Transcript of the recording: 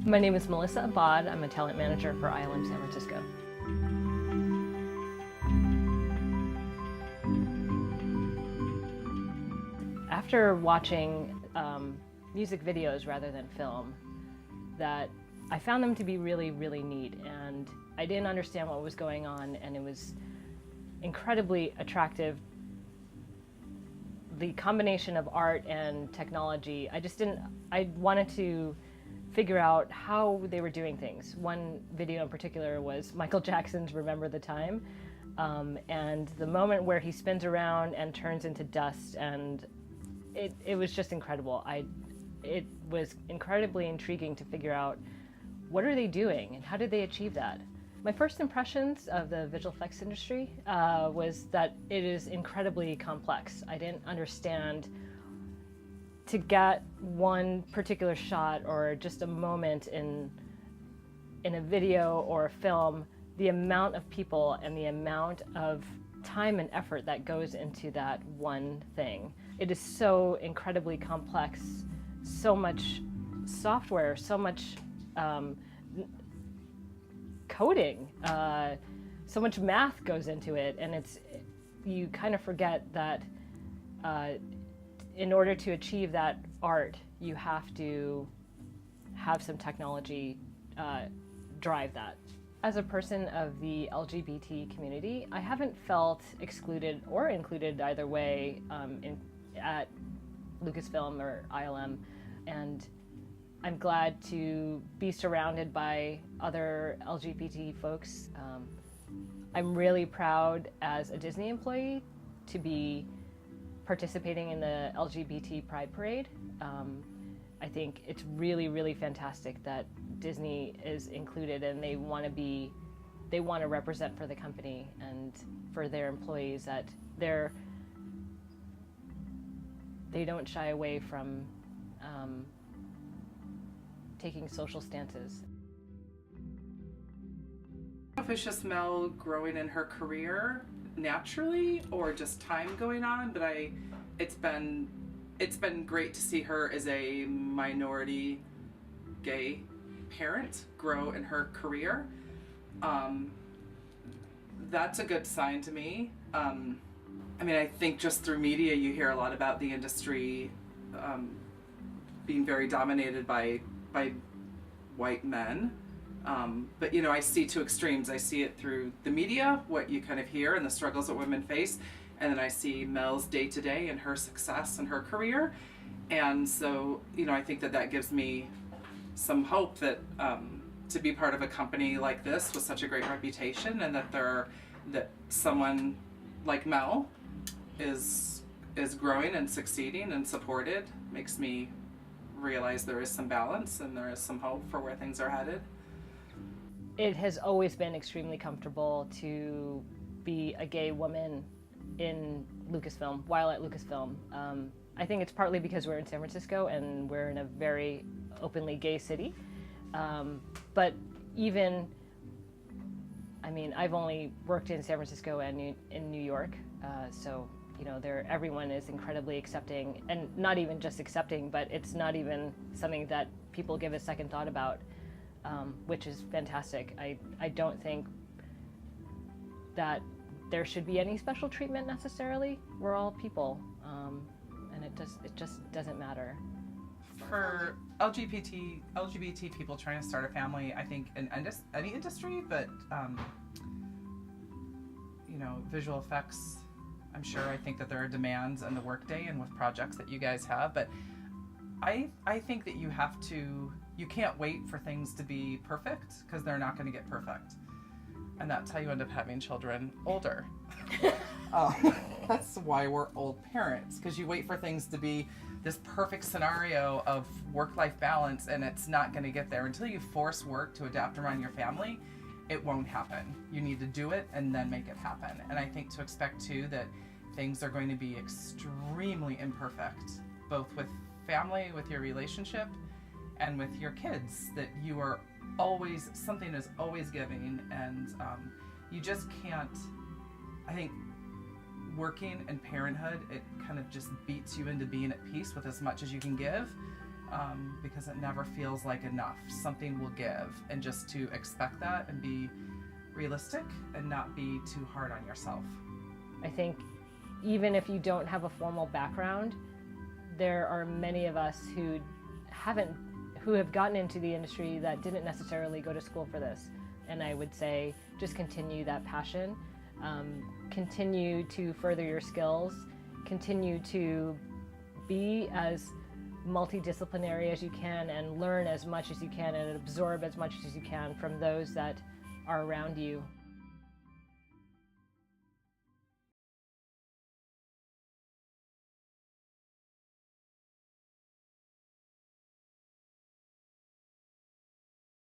My name is Melissa Abad. I'm a talent manager for ILM San Francisco. After watching music videos rather than film, that I found them to be really, really neat, and I didn't understand what was going on, and it was incredibly attractive. The combination of art and technology, I wanted to figure out how they were doing things. One video in particular was Michael Jackson's Remember the Time, and the moment where he spins around and turns into dust, and it was just incredible. It was incredibly intriguing to figure out what are they doing and how did they achieve that. My first impressions of the visual effects industry was that it is incredibly complex. I didn't understand, to get one particular shot or just a moment in a video or a film, the amount of people and the amount of time and effort that goes into that one thing. It is so incredibly complex, so much software, so much coding, so much math goes into it, and you kind of forget that in order to achieve that art, you have to have some technology drive that. As a person of the LGBT community, I haven't felt excluded or included either way at Lucasfilm or ILM, and I'm glad to be surrounded by other LGBT folks. I'm really proud as a Disney employee to be participating in the LGBT Pride Parade. I think it's really, really fantastic that Disney is included, and they want to represent for the company and for their employees, that they don't shy away from taking social stances. I don't know if it's just Mel growing in her career naturally or just time going on, but it's been great to see her as a minority gay parent grow in her career. That's a good sign to me. I mean, I think just through media you hear a lot about the industry being very dominated by white men. But you know, I see two extremes. I see it through the media, what you kind of hear and the struggles that women face, and then I see Mel's day-to-day and her success and her career. And so, you know, I think that gives me some hope that to be part of a company like this with such a great reputation, and that someone like Mel is growing and succeeding and supported, makes me realize there is some balance and there is some hope for where things are headed. It has always been extremely comfortable to be a gay woman in Lucasfilm, while at Lucasfilm. I think it's partly because we're in San Francisco and we're in a very openly gay city. But even, I mean, I've only worked in San Francisco and in New York, so you know, everyone is incredibly accepting, and not even just accepting, but it's not even something that people give a second thought about, which is fantastic. I don't think that there should be any special treatment necessarily. We're all people, and it just doesn't matter. For LGBT people trying to start a family, I think in any industry, but you know, visual effects, I'm sure, I think that there are demands in the workday and with projects that you guys have, but I think that you can't wait for things to be perfect, because they're not going to get perfect. And that's how you end up having children older. That's why we're old parents, because you wait for things to be this perfect scenario of work-life balance, and it's not going to get there. Until you force work to adapt around your family, it won't happen. You need to do it and then make it happen. And I think to expect too that things are going to be extremely imperfect, both with family, with your relationship, and with your kids, that you are always, something is always giving, and you just can't, I think working in parenthood, it kind of just beats you into being at peace with as much as you can give. because it never feels like enough. Something will give, and just to expect that and be realistic and not be too hard on yourself. I think even if you don't have a formal background, there are many of us who have gotten into the industry that didn't necessarily go to school for this. And I would say just continue that passion, continue to further your skills, continue to be as multidisciplinary as you can and learn as much as you can and absorb as much as you can from those that are around you.